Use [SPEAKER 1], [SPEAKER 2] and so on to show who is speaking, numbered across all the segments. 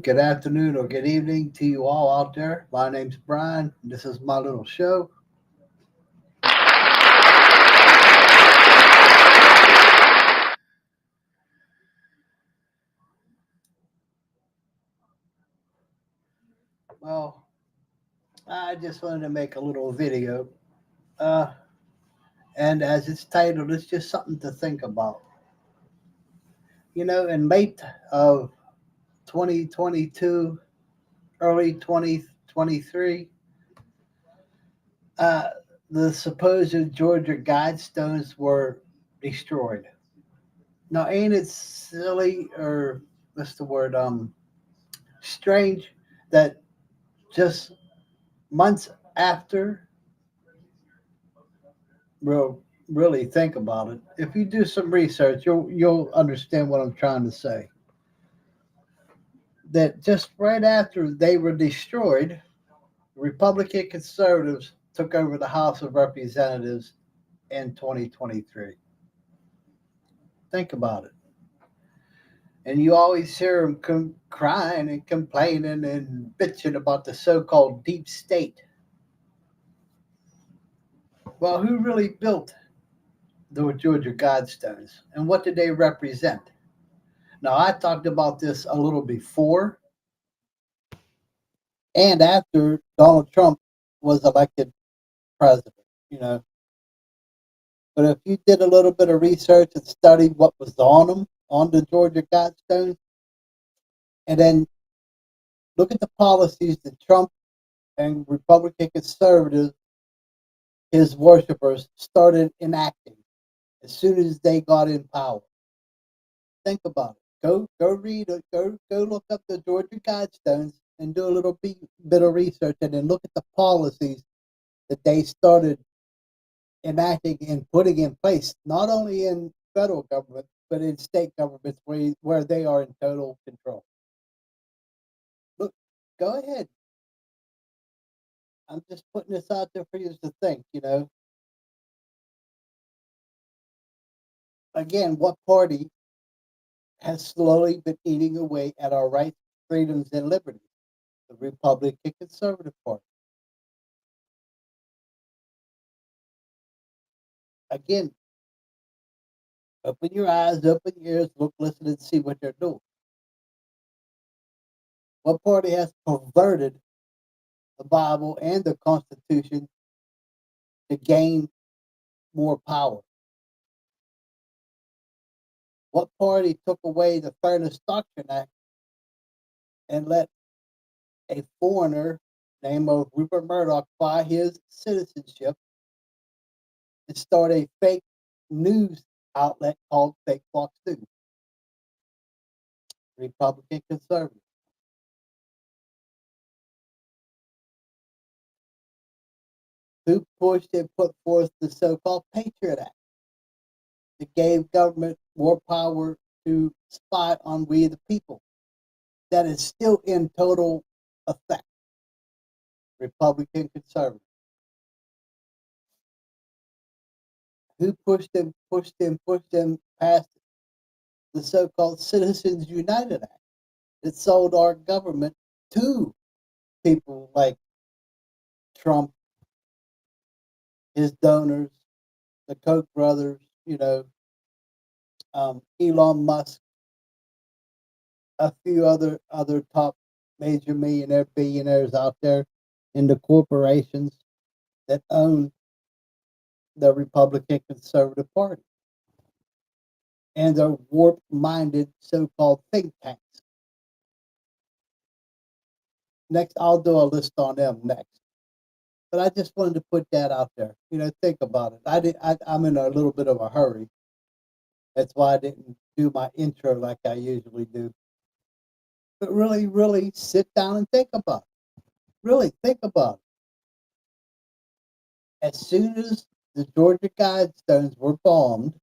[SPEAKER 1] Good afternoon or good evening to you all out there. My name's Brian. This is my little show. Well, I just wanted to make a little video. Uh, and as it's titled, it's just something to think about. In May of 2022, early 2023, uh, the supposed Georgia Guidestones were destroyed. Now, ain't it silly or what's the word? Strange that just months after, real really think about it. If you do some research, you'll understand what I'm trying to say. That just right after they were destroyed, Republican conservatives took over the House of Representatives in 2023. Think about it. And you always hear them crying and complaining and bitching about the so-called deep state. Well, who really built the Georgia Guidestones and what did they represent? Now, I talked about this a little before and after Donald Trump was elected president, you know. But if you did a little bit of research and studied what was on them, on the Georgia Guidestones, and then look at the policies that Trump and Republican conservatives, his worshipers, started enacting as soon as they got in power. Think about it. Go read it. Go look up the Georgia Guidestones and do a little bit of research, and then look at the policies that they started enacting and putting in place, not only in federal government but in state governments where they are in total control. Look, go ahead. I'm just putting this out there for you to think. Again, what party has slowly been eating away at our rights, freedoms, and liberties? The Republican Conservative Party. Again, open your eyes, open your ears, look, listen, and see what they're doing. What party has perverted the Bible and the Constitution to gain more power? What party took away the Fairness Doctrine Act and let a foreigner named of Rupert Murdoch buy his citizenship and start a fake news outlet called Fake Fox News? Republican conservative. Who pushed and put forth the so-called Patriot Act that gave government more power to spy on we the people? That is still in total effect. Republican conservative. Who pushed them past the so-called Citizens United Act that sold our government to people like Trump, his donors, the Koch brothers, Elon Musk, a few other top major billionaires out there in the corporations that own the Republican Conservative Party and their warped-minded so-called think tanks. Next, I'll do a list on them next. But I just wanted to put that out there. Think about it. I'm in a little bit of a hurry. That's why I didn't do my intro like I usually do. But really, really sit down and think about it. Really think about it. As soon as the Georgia Guidestones were bombed,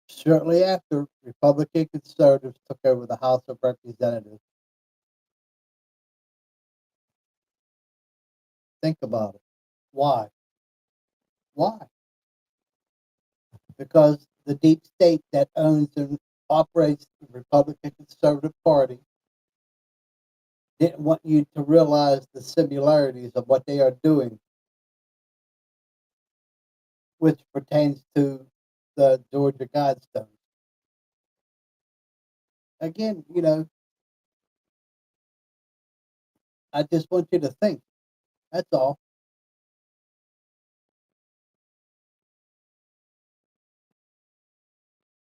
[SPEAKER 1] shortly after, Republican conservatives took over the House of Representatives. Think about it. Why? Why? Because the deep state that owns and operates the Republican Conservative Party didn't want you to realize the similarities of what they are doing, which pertains to the Georgia Guidestones. Again, I just want you to think. That's all.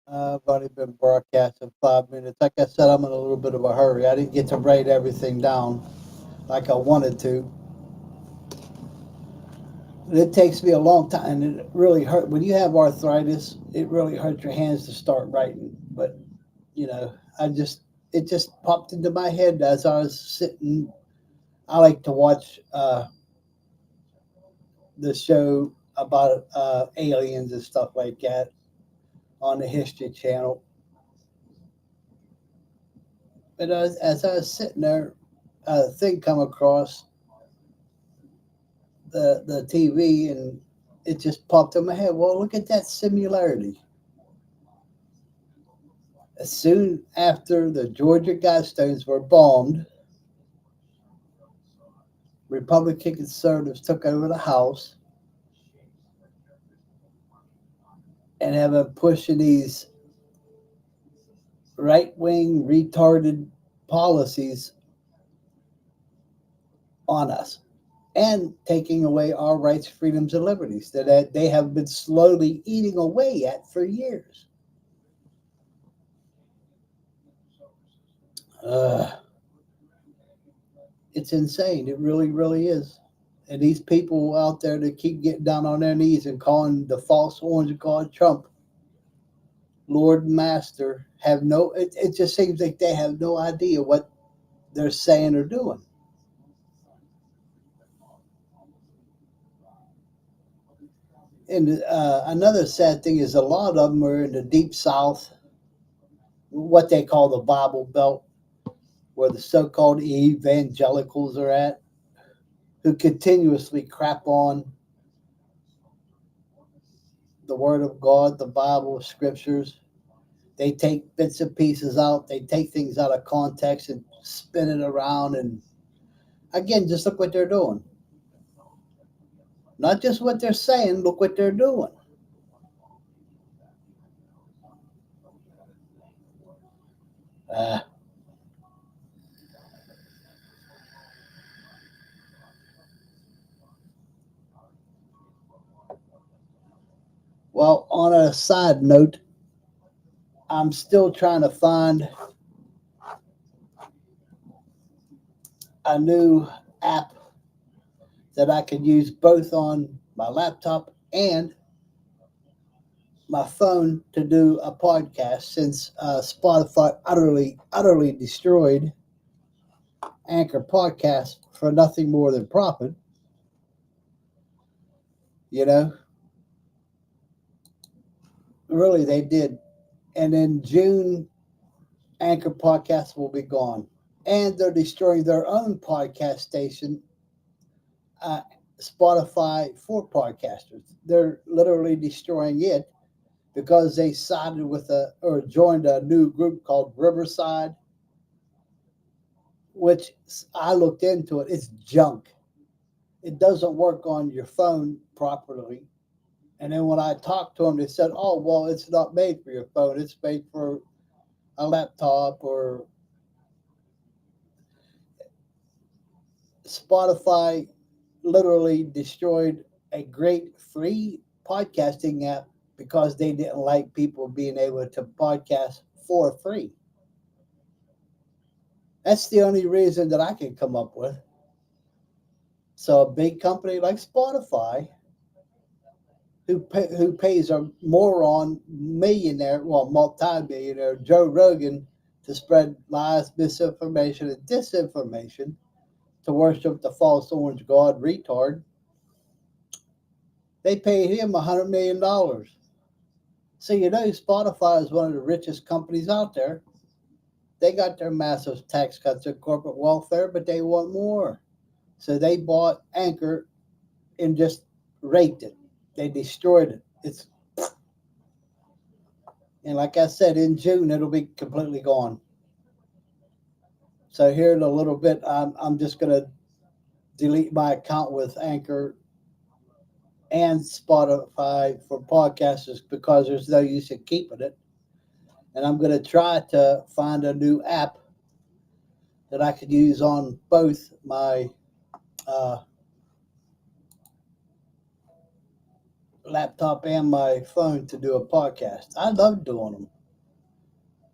[SPEAKER 1] I've already been broadcasting 5 minutes. Like I said, I'm in a little bit of a hurry. I didn't get to write everything down like I wanted to. It takes me a long time, and it really hurt. When you have arthritis, it really hurts your hands to start writing. But it just popped into my head as I was sitting. I like to watch the show about aliens and stuff like that on the History Channel. But as I was sitting there, a thing come across the TV, and it just popped in my head. Well, look at that similarity. As soon after the Georgia Guidestones were bombed, Republican conservatives took over the House and have been pushing these right wing, retarded policies on us and taking away our rights, freedoms, and liberties that they have been slowly eating away at for years. It's insane. It really, really is. And these people out there that keep getting down on their knees and calling the false orange god Trump Lord and Master have it just seems like they have no idea what they're saying or doing. And another sad thing is a lot of them are in the deep south, what they call the Bible Belt, where the so-called evangelicals are at, who continuously crap on the Word of God, the Bible, scriptures. They take bits and pieces out. They take things out of context and spin it around. And again, just look what they're doing. Not just what they're saying, look what they're doing. Uh, well, on a side note, I'm still trying to find a new app that I can use both on my laptop and my phone to do a podcast since Spotify utterly destroyed Anchor Podcast for nothing more than profit. You know, really, they did. And in June, Anchor Podcast will be gone. And they're destroying their own podcast station, uh, Spotify for podcasters. They're literally destroying it because they sided with or joined a new group called Riverside, which I looked into it. It's junk. It doesn't work on your phone properly. And then when I talked to them, they said, "Oh, well, it's not made for your phone. It's made for a laptop or Spotify." Literally destroyed a great free podcasting app because they didn't like people being able to podcast for free. That's the only reason that I can come up with. So a big company like Spotify, who pays a moron millionaire, well, multi-millionaire Joe Rogan to spread lies, misinformation, and disinformation to worship the false orange god retard, they paid him $100 million. So Spotify is one of the richest companies out there. They got their massive tax cuts and corporate welfare, but they want more. So they bought Anchor and just raped it. They destroyed it. And like I said, in June it'll be completely gone. So here in a little bit, I'm just gonna delete my account with Anchor and Spotify for podcasters because there's no use in keeping it. And I'm gonna try to find a new app that I could use on both my uh, laptop and my phone to do a podcast. I love doing them,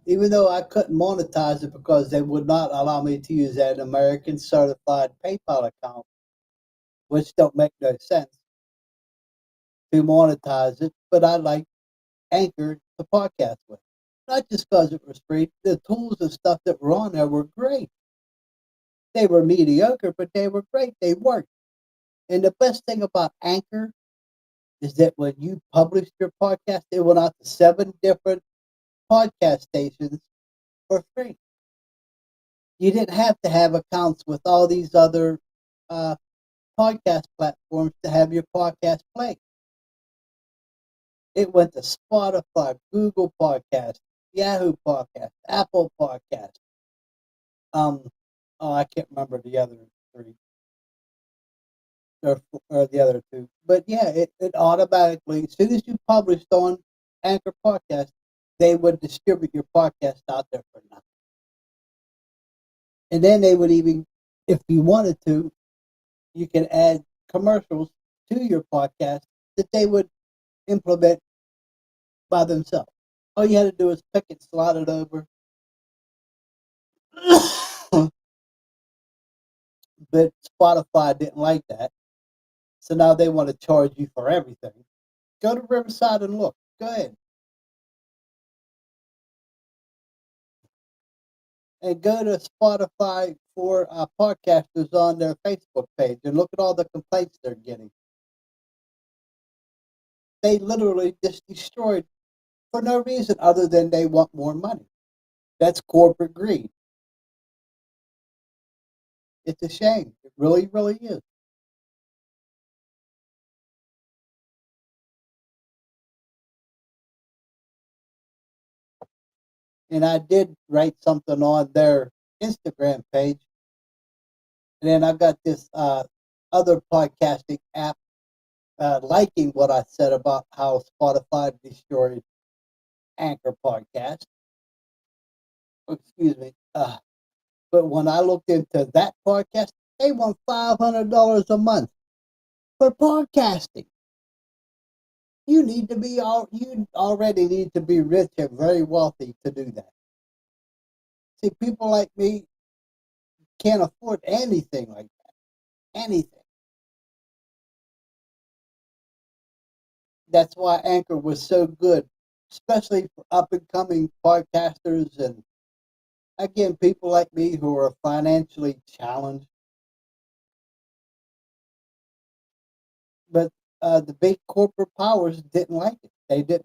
[SPEAKER 1] even though I couldn't monetize it because they would not allow me to use an American certified PayPal account, which don't make no sense to monetize it. But I like Anchor to podcast with, not just because it was free. The tools and stuff that were on there were great. They were mediocre, but they were great. They worked. And the best thing about Anchor is that when you published your podcast, it went out to 7 different podcast stations for free. You didn't have to have accounts with all these other uh, podcast platforms to have your podcast play. It went to Spotify, Google Podcast, Yahoo Podcast, Apple Podcast. Um, oh, I can't remember the other three or, or the other two, but yeah, it automatically, as soon as you published on Anchor Podcast, they would distribute your podcast out there for nothing. And then they would even, if you wanted to, you can add commercials to your podcast that they would implement by themselves. All you had to do is pick it, slide it over. But Spotify didn't like that. So now they want to charge you for everything. Go to Riverside and look. Go ahead. And go to Spotify for podcasters on their Facebook page and look at all the complaints they're getting. They literally just destroyed for no reason other than they want more money. That's corporate greed. It's a shame. It really, really is. And I did write something on their Instagram page. And then I got this other podcasting app liking what I said about how Spotify destroyed Anchor Podcast. Excuse me. But when I looked into that podcast, they want $500 a month for podcasting. You already need to be rich and very wealthy to do that. See, people like me can't afford anything like that. Anything. That's why Anchor was so good, especially for up and coming podcasters and again people like me who are financially challenged. But the big corporate powers didn't like it.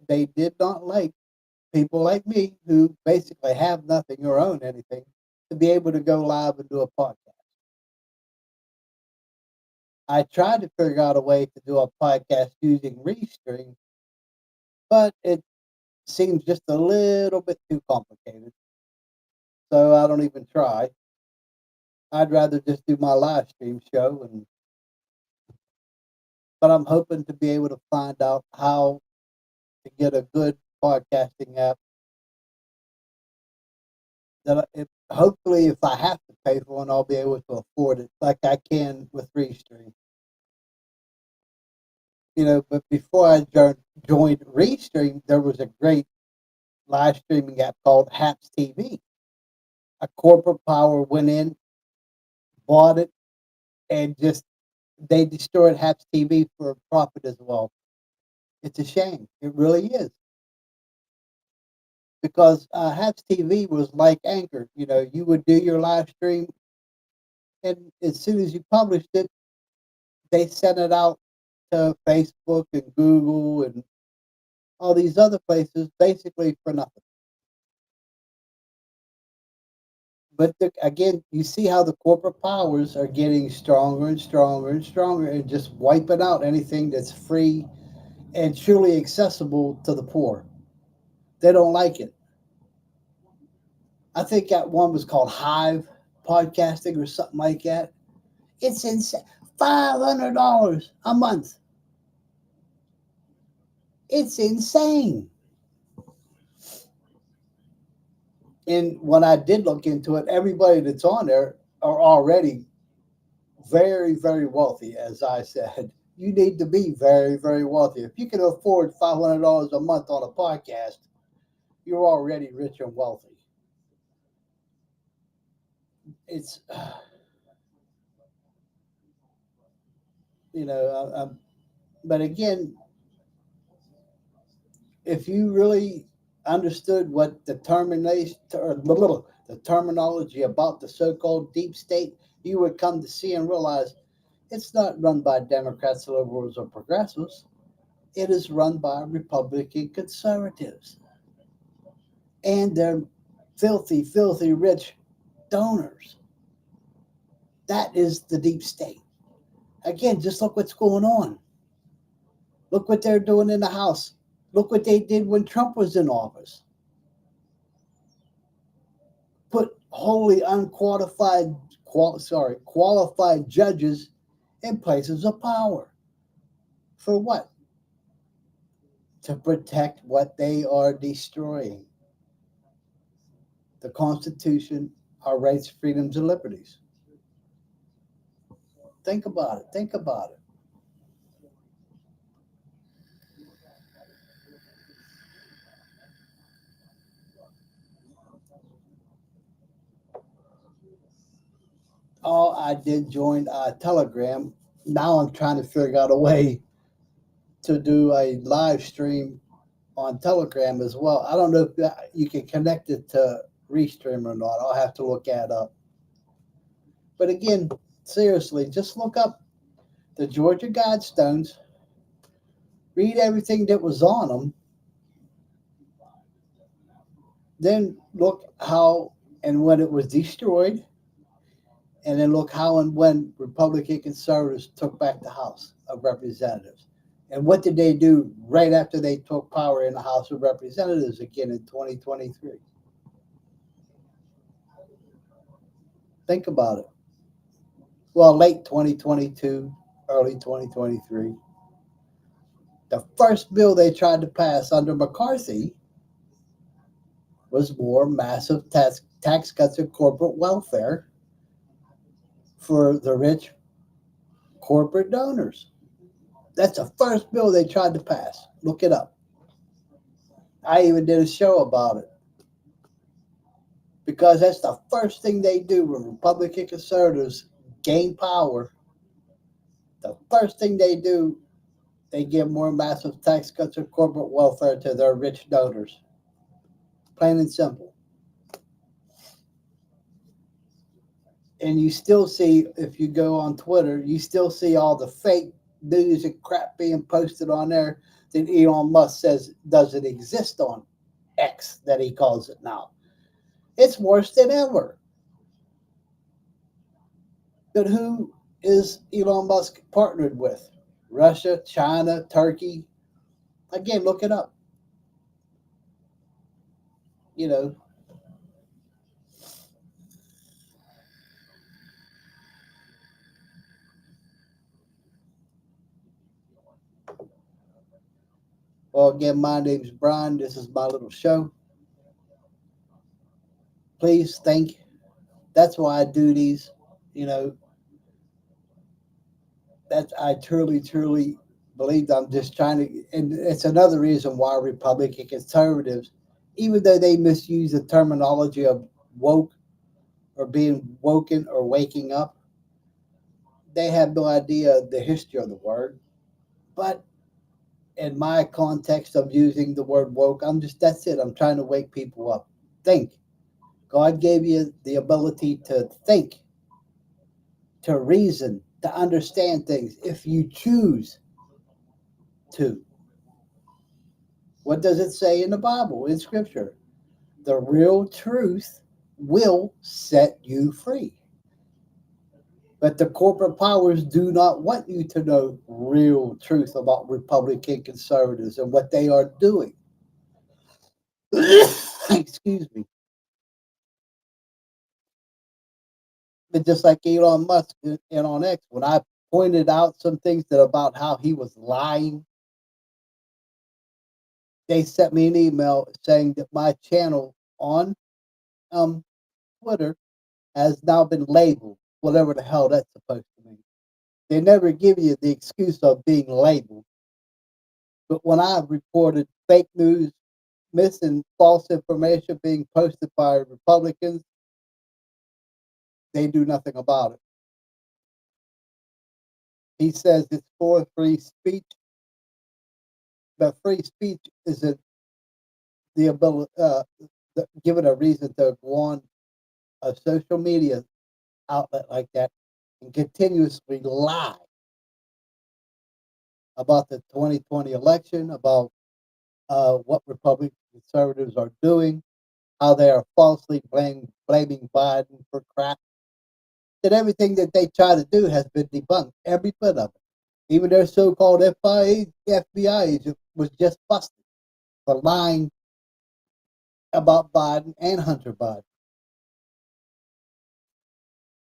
[SPEAKER 1] They did not like people like me who basically have nothing or own anything to be able to go live and do a podcast. I tried to figure out a way to do a podcast using Restream, but it seems just a little bit too complicated. So I don't even try. I'd rather just do my live stream show but I'm hoping to be able to find out how to get a good podcasting app that hopefully if I have to pay for one, I'll be able to afford it like I can with Restream. But before I joined Restream, there was a great live streaming app called Haps TV. A corporate power went in, bought it, and just they destroyed Haps TV for profit as well. It's a shame. It really is. Because Haps TV was like Anchor. You would do your live stream, and as soon as you published it, they sent it out to Facebook and Google and all these other places basically for nothing. But again, you see how the corporate powers are getting stronger and stronger and stronger and just wiping out anything that's free and truly accessible to the poor. They don't like it. I think that one was called Hive Podcasting or something like that. It's insane. $500 a month. It's insane. And when I did look into it, everybody that's on there are already very, very wealthy, as I said. You need to be very, very wealthy. If you can afford $500 a month on a podcast, you're already rich and wealthy. It's, you know, but again, if you really understood what the termination or the terminology about the so-called deep state, you would come to see and realize it's not run by Democrats, liberals, or progressives. It is run by Republican conservatives and their filthy, filthy rich donors. That is the deep state. Again, just look what's going on. Look what they're doing in the House. Look what they did when Trump was in office. Put wholly unqualified, qualified judges in places of power. For what? To protect what they are destroying. The Constitution, our rights, freedoms, and liberties. Think about it. Think about it. Oh, I did join Telegram. Now I'm trying to figure out a way to do a live stream on Telegram as well. I don't know if you can connect it to Restream or not. I'll have to look that up. But again, seriously, just look up the Georgia Guidestones, read everything that was on them, then look how and when it was destroyed, and then look how and when Republican conservatives took back the House of Representatives. And what did they do right after they took power in the House of Representatives again in 2023? Think about it. Well, late 2022, early 2023. The first bill they tried to pass under McCarthy was more massive tax cuts and corporate welfare for the rich corporate donors. That's the first bill they tried to pass. Look it up. I even did a show about it because that's the first thing they do when Republican conservatives gain power. The first thing they do, they give more massive tax cuts and corporate welfare to their rich donors. Plain and simple. And you still see, if you go on Twitter, you still see all the fake news and crap being posted on there that Elon Musk says doesn't exist on X, that he calls it now. It's worse than ever. But who is Elon Musk partnered with? Russia, China, Turkey. Again, look it up. You know, well, again, my name's Brian. This is my little show. Please think. That's why I do these. You know, that I truly, truly believe I'm just trying to, and it's another reason why Republican conservatives, even though they misuse the terminology of woke or being woken or waking up, they have no idea the history of the word. But in my context of using the word woke, that's it. I'm trying to wake people up. Think. God gave you the ability to think, to reason, to understand things if you choose to. What does it say in the Bible, in Scripture? The real truth will set you free. But the corporate powers do not want you to know real truth about Republican conservatives and what they are doing. Excuse me. But just like Elon Musk and on X, when I pointed out some things that about how he was lying, they sent me an email saying that my channel on um, Twitter has now been labeled, whatever the hell that's supposed to mean. They never give you the excuse of being labeled. But when I reported fake news, missing false information being posted by Republicans, they do nothing about it. He says it's for free speech, but free speech isn't the ability, given a reason to go on a social media outlet like that and continuously lie about the 2020 election, about what Republican conservatives are doing, how they are falsely blaming Biden for crap. That everything that they try to do has been debunked, every bit of it. Even their so-called FBI agent was just busted for lying about Biden and Hunter Biden.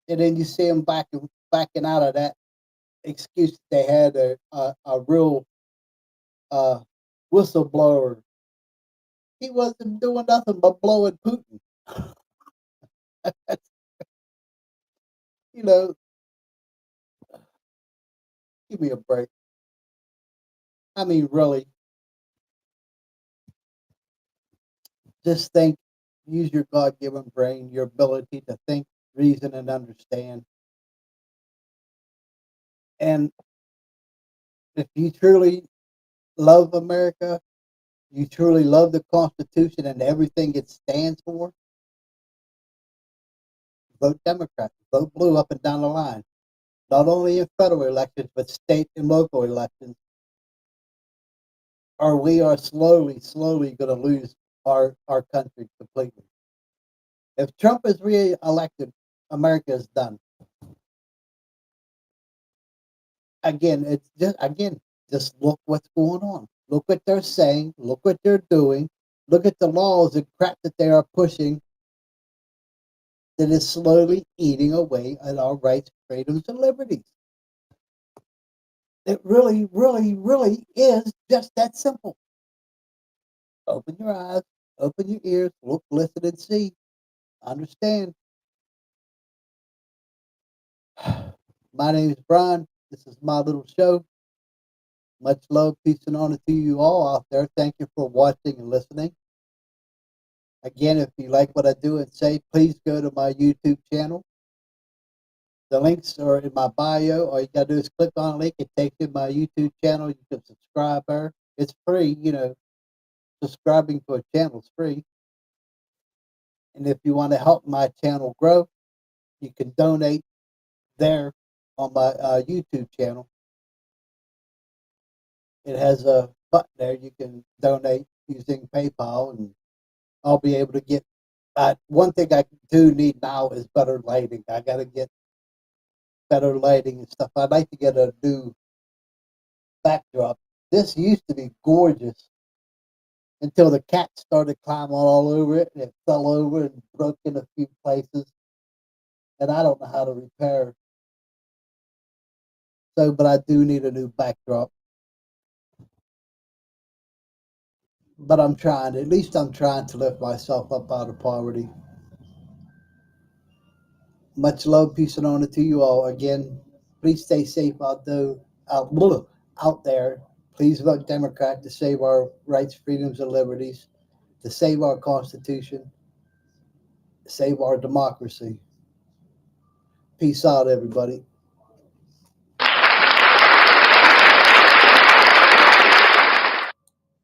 [SPEAKER 1] And then you see them backing out of that excuse. They had a real uh, whistleblower. He wasn't doing nothing but blowing Putin. you know, give me a break. I mean, really, just think, use your God given brain, your ability to think, reason, and understand. And if you truly love America, you truly love the Constitution and everything it stands for, vote Democrat, vote blue up and down the line. Not only in federal elections, but state and local elections, or we are slowly going to lose our country completely. If Trump is re-elected, America is done. Just look what's going on. Look what they're saying. Look what they're doing. Look at the laws and crap that they are pushing that is slowly eating away at our rights, freedoms, and liberties. It really is just that simple. Open your eyes, open your ears, look, listen, and see. Understand. My name is Brian. This is my little show. Much love, peace, and honor to you all out there. Thank you for watching and listening. Again, if you like what I do and say, please go to my YouTube channel. The links are in my bio. All you got to do is click on a link. It takes you to my YouTube channel. You can subscribe there. It's free. Subscribing to a channel is free. And if you want to help my channel grow, you can donate there on my YouTube channel. It has a button there. You can donate using PayPal, and I'll be able to get. One thing I do need now is better lighting. I got to get better lighting and stuff. I'd like to get a new backdrop. This used to be gorgeous until the cat started climbing all over it and it fell over and broke in a few places. And I don't know how to repair. So, but I do need a new backdrop. But I'm trying. At least I'm trying to lift myself up out of poverty. Much love, peace, and honor to you all. Again, please stay safe out there. Please vote Democrat to save our rights, freedoms, and liberties, to save our Constitution, to save our democracy. Peace out, everybody.